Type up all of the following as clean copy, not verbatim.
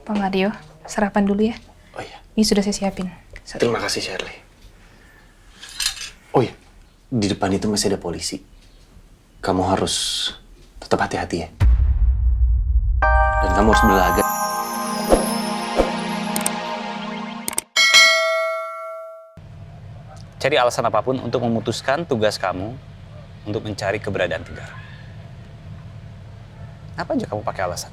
Pak Mario, sarapan dulu ya. Oh iya. Ini sudah saya siapin. Terima kasih Shirley. Oh iya, di depan itu masih ada polisi. Kamu harus tetap hati-hati ya. Dan kamu harus belaga. Cari alasan apapun untuk memutuskan tugas kamu untuk mencari keberadaan Tegar. Apa aja kamu pakai alasan?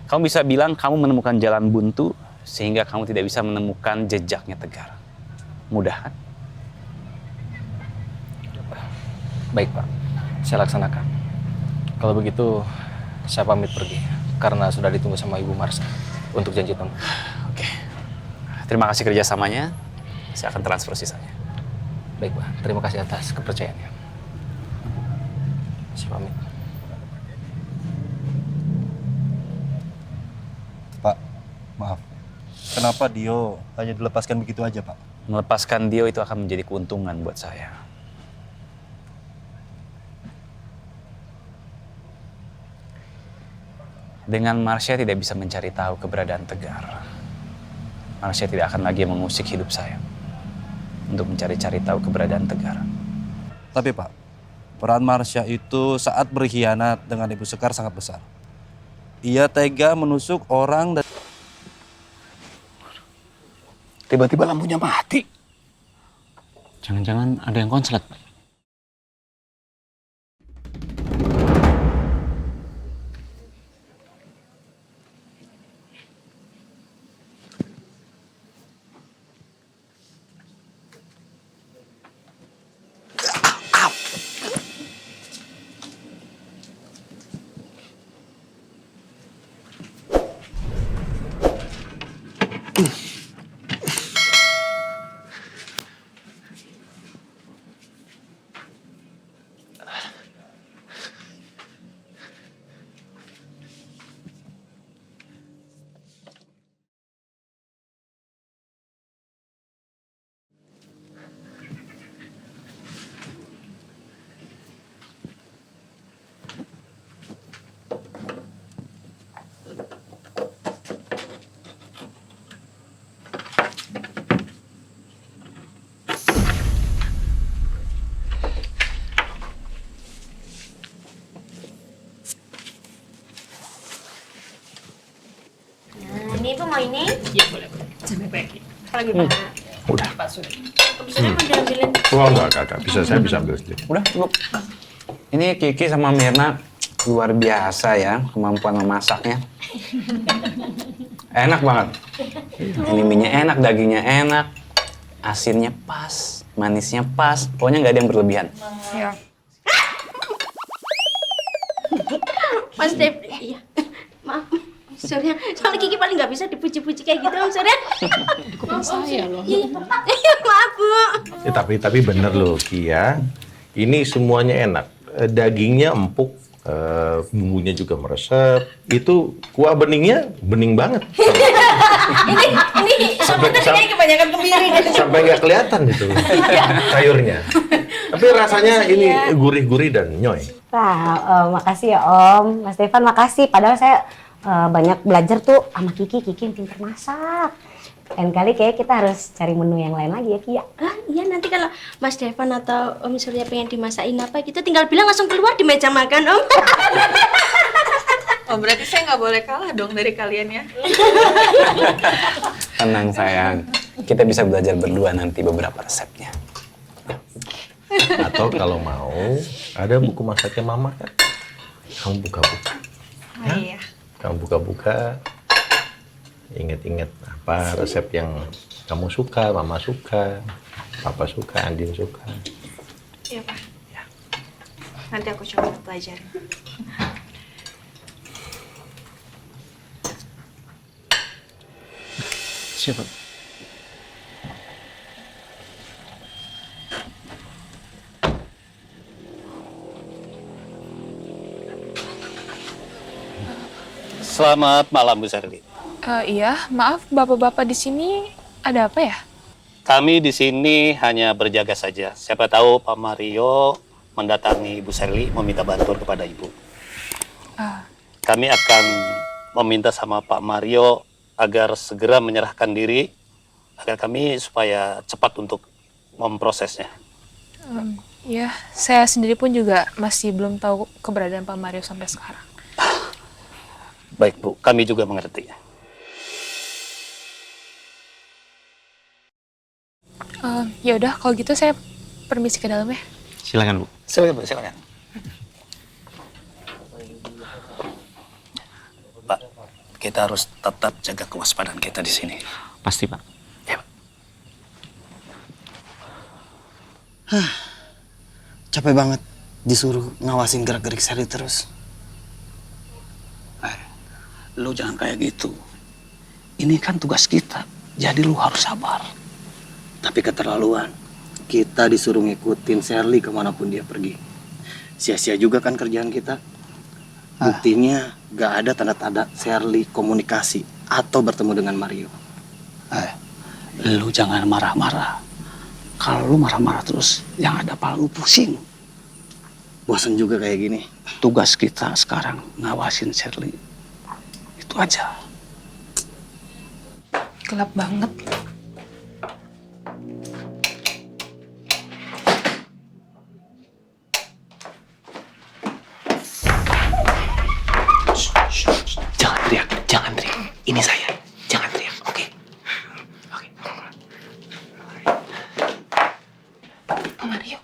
Kamu bisa bilang kamu menemukan jalan buntu sehingga kamu tidak bisa menemukan jejaknya Tegar. Mudah kan? Baik Pak, saya laksanakan. Kalau begitu, saya pamit pergi karena sudah ditunggu sama Ibu Marsha untuk janji temu. Oke. Terima kasih kerjasamanya. Saya akan transfer sisanya. Baik Pak, terima kasih atas kepercayaannya. Saya pamit. Pak, maaf. Kenapa Dio hanya dilepaskan begitu aja, Pak? Melepaskan Dio itu akan menjadi keuntungan buat saya. Dengan Marsha tidak bisa mencari tahu keberadaan Tegar. Marsha tidak akan lagi mengusik hidup saya untuk mencari-cari tahu keberadaan Tegar. Tapi Pak, peran Marsha itu saat berkhianat dengan Ibu Sekar sangat besar. Ia tega menusuk orang dan... Tiba-tiba lampunya mati. Jangan-jangan ada yang konslet. Ini Ibu mau ini? Iya boleh. Sampai pagi. Kalau gimana? Udah. Pak Surya. Bisa mau diambilin? Oh enggak. Saya bisa ambil sendiri. Udah cukup. Ini Kiki sama Mirna luar biasa ya kemampuan memasaknya. Enak banget. Ini mie-nya enak, dagingnya enak, asinnya pas, manisnya pas. Pokoknya nggak ada yang berlebihan. Ya. Mas Dev, iya. Maaf, Surya. Soalnya Kiki paling nggak bisa dipuji-puji kayak gitu, Om Surya. Bukan saya loh. Iya, maaf, Bu. Tapi bener loh Ki ya. Ini semuanya enak. Dagingnya empuk, bumbunya juga meresap. Itu kuah beningnya bening banget. Ini sebenarnya kebanyakan kemiri deh. Sampai nggak kelihatan itu sayurnya. Tapi rasanya ini gurih-gurih dan nyoy. Wah, makasih ya Om. Mas Devan makasih. Padahal saya banyak belajar tuh sama Kiki. Kiki yang pintar masak. Lain kali kayak kita harus cari menu yang lain lagi ya Ki ya. Iya, nanti kalau Mas Devan atau Om Surya pengen dimasakin apa gitu, tinggal bilang langsung keluar di meja makan, Om. Oh berarti saya nggak boleh kalah dong dari kalian ya? Tenang sayang, kita bisa belajar berdua nanti beberapa resepnya. Atau kalau mau, ada buku masaknya Mama kan? Kamu buka-buka. Oh iya. Kamu buka-buka, inget-inget apa resep yang kamu suka, Mama suka, Papa suka, Andin suka. Iya Pak. Nanti aku coba pelajari. Siapa? Selamat malam Bu Serli. Iya, maaf bapak-bapak di sini ada apa ya? Kami di sini hanya berjaga saja. Siapa tahu Pak Mario mendatangi Bu Serli meminta bantuan kepada Ibu. Kami akan meminta sama Pak Mario agar segera menyerahkan diri agar kami supaya cepat untuk memprosesnya. Ya, saya sendiri pun juga masih belum tahu keberadaan Pak Mario sampai sekarang. Baik Bu, kami juga mengerti. Ya udah, kalau gitu saya permisi ke dalam ya. Silakan, Bu. Silakan Bu, silakan. Pak, kita harus tetap jaga kewaspadaan kita di sini. Pasti, Pak. Ya, Pak. Capek banget disuruh ngawasin gerak-gerik Sherly terus. Lu jangan kayak gitu. Ini kan tugas kita, jadi lu harus sabar. Tapi keterlaluan. Kita disuruh ngikutin Sherly kemanapun dia pergi. Sia-sia juga kan kerjaan kita. Buktinya gak ada tanda-tanda Sherly komunikasi atau bertemu dengan Mario. Lu jangan marah-marah. Kalau lu marah-marah terus, yang ada kepala lu pusing. Bosan juga kayak gini. Tugas kita sekarang ngawasin Sherly. Itu aja. Gelap banget. Jangan teriak, jangan teriak. Ini saya, jangan teriak, oke? Oke. Pak Mario.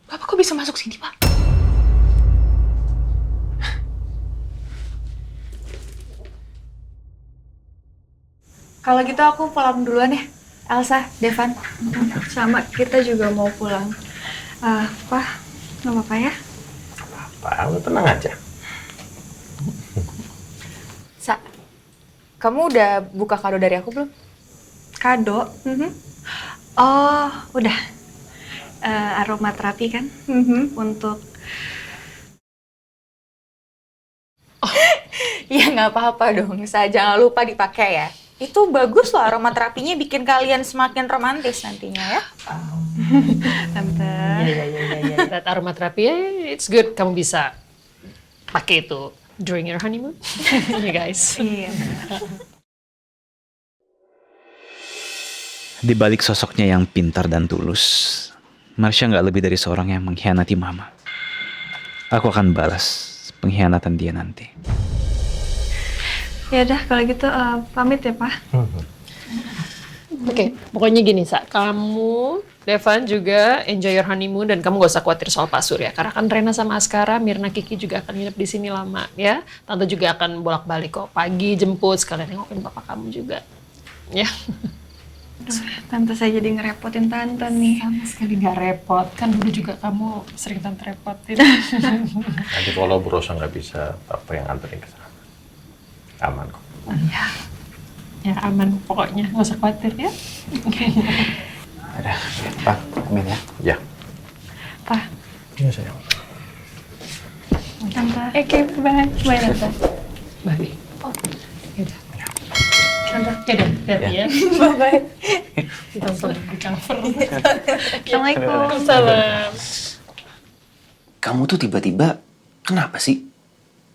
Bapak kok bisa masuk sini, Pak? Kalau gitu aku pulang duluan ya. Elsa, Devan. Sama, kita juga mau pulang. Pak, nggak apa-apa ya? Pak, lu tenang aja. Sa, kamu udah buka kado dari aku belum? Kado? Oh, udah. Aromaterapi kan? Untuk... Ya nggak apa-apa dong, Sa. Jangan lupa dipakai ya. Itu bagus loh, aromaterapinya bikin kalian semakin romantis nantinya ya. Tante. Ya. That aromaterapi, it's good. Kamu bisa pakai itu during your honeymoon. You guys. Iya. Di balik sosoknya yang pintar dan tulus, Marsha nggak lebih dari seorang yang mengkhianati Mama. Aku akan balas pengkhianatan dia nanti. Ya udah kalau gitu pamit ya Pak. Oke, pokoknya gini Sa, kamu, Devan juga enjoy your honeymoon dan kamu gak usah khawatir soal Pak Surya. Karena kan Rena sama Askara, Mirna, Kiki juga akan nginep di sini lama ya. Tante juga akan bolak-balik kok, pagi jemput sekalian nengokin papa kamu juga. Ya. Tante saya jadi ngerepotin Tante nih. Sama sekali gak repot, kan dulu juga kamu sering Tante repotin. Nanti kalau Bu Rosa nggak bisa, apa yang anterin ke sana. Aman kok. Ya aman pokoknya, gak usah khawatir ya. Oke. Ada, Pak, amin ya. Ya. Pak. Iya sayang. Tante. Oke, bye. Bye Tante. Bye. Oh, yaudah. Tante, yaudah, hati ya. Bye-bye. Kita langsung recover. Assalamualaikum. Salam. Kamu tuh tiba-tiba kenapa sih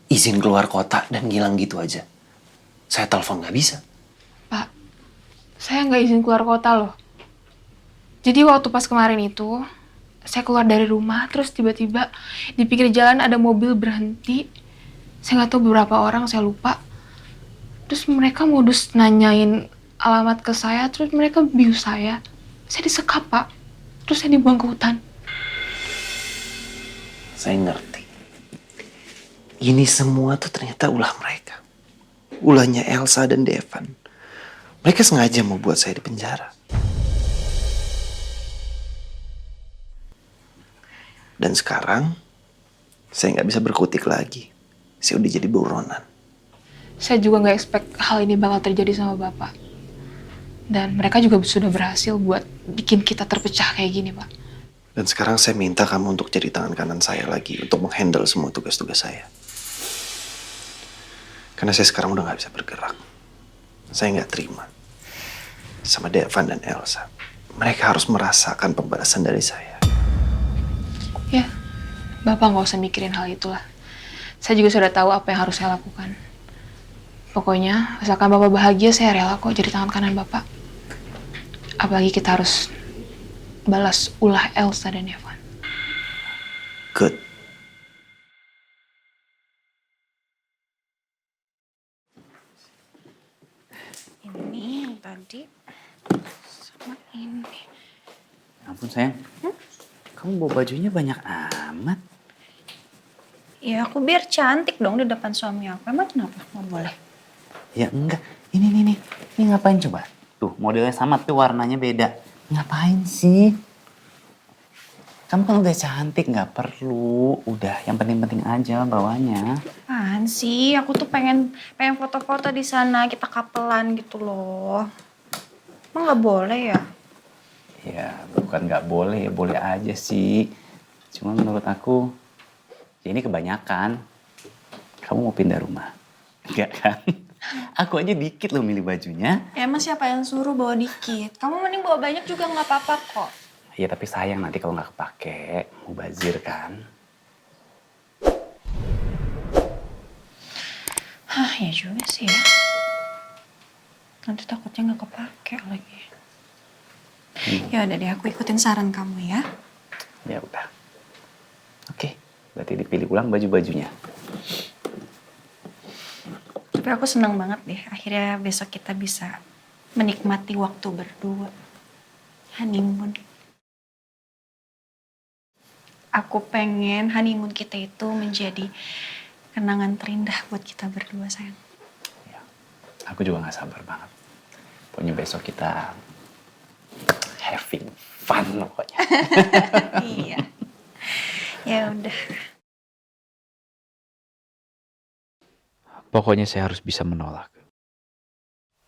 izin keluar kota dan ngilang gitu aja? Saya telepon nggak bisa. Pak, saya nggak izin keluar kota loh. Jadi waktu pas kemarin itu, saya keluar dari rumah, terus tiba-tiba di pinggir jalan ada mobil berhenti. Saya nggak tahu beberapa orang, saya lupa. Terus mereka modus nanyain alamat ke saya, terus mereka bius saya. Saya disekap, Pak. Terus saya dibuang ke hutan. Saya ngerti. Ini semua tuh ternyata ulah mereka. Ulahnya Elsa dan Devan. Mereka sengaja mau buat saya di penjara. Dan sekarang, saya nggak bisa berkutik lagi. Saya udah jadi buronan. Saya juga nggak expect hal ini bakal terjadi sama Bapak. Dan mereka juga sudah berhasil buat bikin kita terpecah kayak gini, Pak. Dan sekarang saya minta kamu untuk jadi tangan kanan saya lagi untuk menghandle semua tugas-tugas saya. Karena saya sekarang udah nggak bisa bergerak. Saya nggak terima sama Devan dan Elsa. Mereka harus merasakan pembalasan dari saya. Ya, Bapak nggak usah mikirin hal itulah. Saya juga sudah tahu apa yang harus saya lakukan. Pokoknya, asalkan Bapak bahagia, saya rela kok jadi tangan kanan Bapak. Apalagi kita harus balas ulah Elsa dan Evan. Good. Ini yang tadi sama ini. Ampun sayang, kamu bawa bajunya banyak amat. Ya aku biar cantik dong di depan suami aku. Emang kenapa? Nggak boleh. Ya enggak, ini ngapain coba? Tuh modelnya sama tapi warnanya beda. Ngapain sih? Kamu kan udah cantik, nggak perlu. Udah, yang penting-penting aja bawanya. Apaan sih? Aku tuh pengen foto-foto di sana, kita kapelan gitu loh. Emang nggak boleh ya? Ya, bukan nggak boleh, boleh aja sih. Cuma menurut aku, ya ini kebanyakan. Kamu mau pindah rumah? Enggak kan? Aku aja dikit loh milih bajunya. Ya emang siapa yang suruh bawa dikit? Kamu mending bawa banyak juga nggak apa-apa kok. Ya tapi sayang nanti kalau nggak kepake, mubazir kan. Hah, ya juga sih ya. Nanti takutnya nggak kepake lagi. Ya udah deh, aku ikutin saran kamu ya. Ya udah. Oke, berarti dipilih ulang baju-bajunya. Tapi aku senang banget deh, akhirnya besok kita bisa menikmati waktu berdua. Honeymoon. Aku pengen honeymoon kita itu menjadi kenangan terindah buat kita berdua, sayang. Ya, aku juga nggak sabar banget. Pokoknya besok kita having fun pokoknya. Iya. Ya udah. Pokoknya saya harus bisa menolak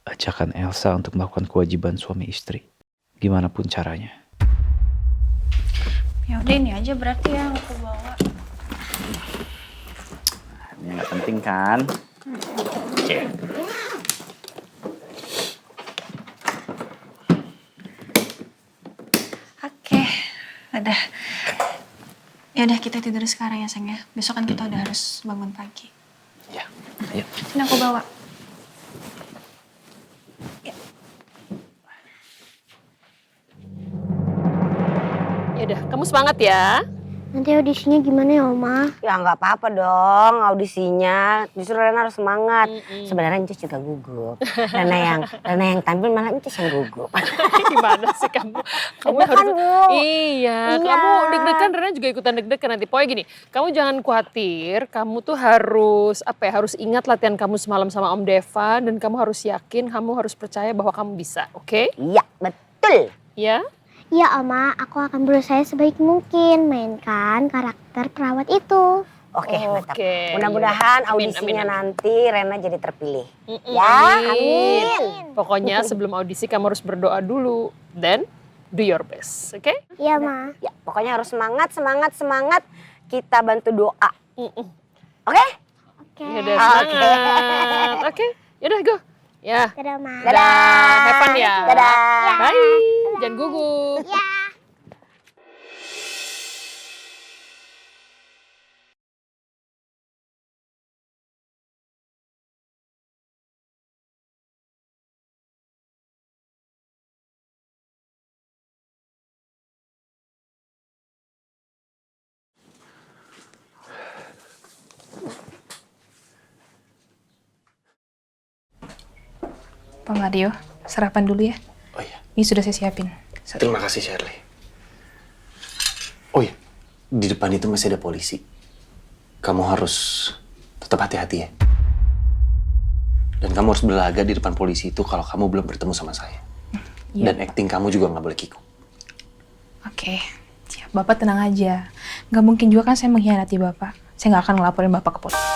ajakan Elsa untuk melakukan kewajiban suami istri. Gimana pun caranya. Ya udah ini aja berarti yang aku bawa. Ini nggak penting kan? Oke. Oke, udah. Ya udah kita tidur sekarang ya sayang ya. Besok kan kita udah harus bangun pagi. Ya, ayo. Ini aku bawa. Ya udah, kamu semangat ya. Nanti audisinya gimana ya, Oma? Ya nggak apa-apa dong audisinya. Justru Rena harus semangat. Sebenarnya Ncus juga gugup. Rena yang tampil malah Ncus yang gugup. Gimana sih kamu? Kamu Deg-degan, harus. Bu. Iya, Iya. kamu deg-degan, Rena juga ikutan deg-degan nanti. Pokoknya gini, kamu jangan khawatir. Kamu tuh harus harus ingat latihan kamu semalam sama Om Devan dan kamu harus yakin, kamu harus percaya bahwa kamu bisa, oke? Iya betul. Ya? Ya, Oma, aku akan berusaha sebaik mungkin mainkan karakter perawat itu. Oke, mantap. Oke, Mudah-mudahan yaudah. Amin, audisinya amin, amin. nanti Rena jadi terpilih. Ya, amin. Pokoknya sebelum audisi kamu harus berdoa dulu. Then, do your best, oke? Iya, Ma. Ya, pokoknya harus semangat. Kita bantu doa. Mm-mm. Oke? Oke. Yaudah, semangat. Oke, yaudah go. Ya. Dadah, Ma. Dadah. Have fun ya. Dadah. Bye. Jangan gugup. Ya. Pak Mario, sarapan dulu ya. Oh iya, Ini sudah saya siapin. terima kasih Shirley. Oh iya, di depan itu masih ada polisi. Kamu harus tetap hati-hati ya. Dan kamu harus berlaga di depan polisi itu kalau kamu belum bertemu sama saya. Iya, Dan acting kamu juga nggak boleh kikuk. Oke, siap. Bapak tenang aja. Nggak mungkin juga kan saya mengkhianati Bapak. Saya nggak akan ngelaporin Bapak ke polisi.